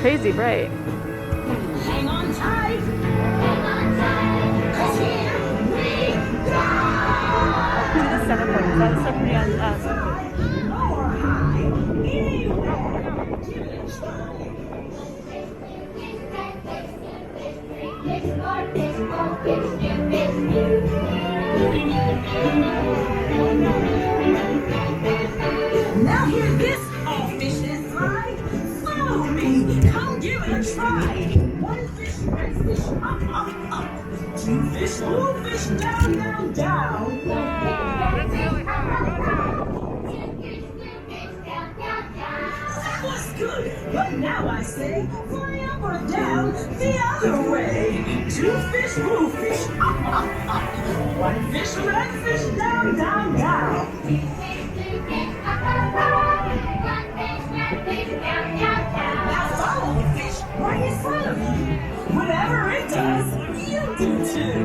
crazy bright. Hang on tight. Hang on tight. 'Cause here we go. To the center point. That's so pretty on us. Lower high. Anywhere. Give it a try. Now hear this, all fish that fly. Follow me, come give it a try. One fish, red fish, up, up, up. Two fish, blue fish, down, down, down. That was good, but now I say, fly up or down the other way. Two fish, blue fish, up, up, up. One fish, red fish, down, down, down. Now follow the fish right in front of you. Whatever it does, you do too.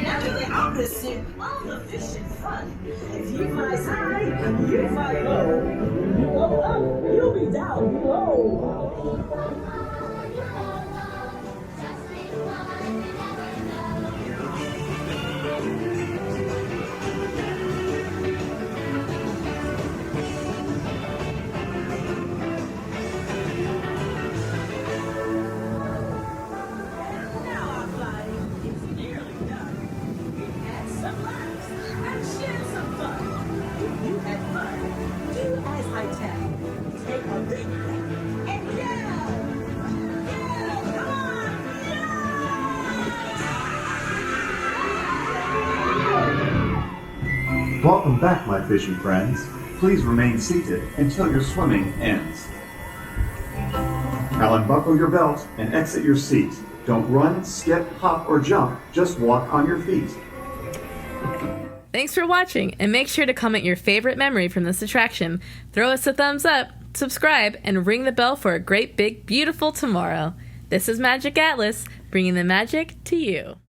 Now do the opposite. All the fish in front. If you fly high, you fly low. You go up, you'll be down below. Now our flying is nearly done. We've had some laughs and shared some fun. If you had fun, do as I tell. Take a big breath and yell. Yell, come on, yell! Welcome back, my fishy friends. Please remain seated until your swimming ends. Now unbuckle your belt and exit your seat. Don't run, skip, hop, or jump. Just walk on your feet. Thanks for watching, and make sure to comment your favorite memory from this attraction. Throw us a thumbs up, subscribe, and ring the bell for a great, big, beautiful tomorrow. This is Magiq Atlas, bringing the magic to you.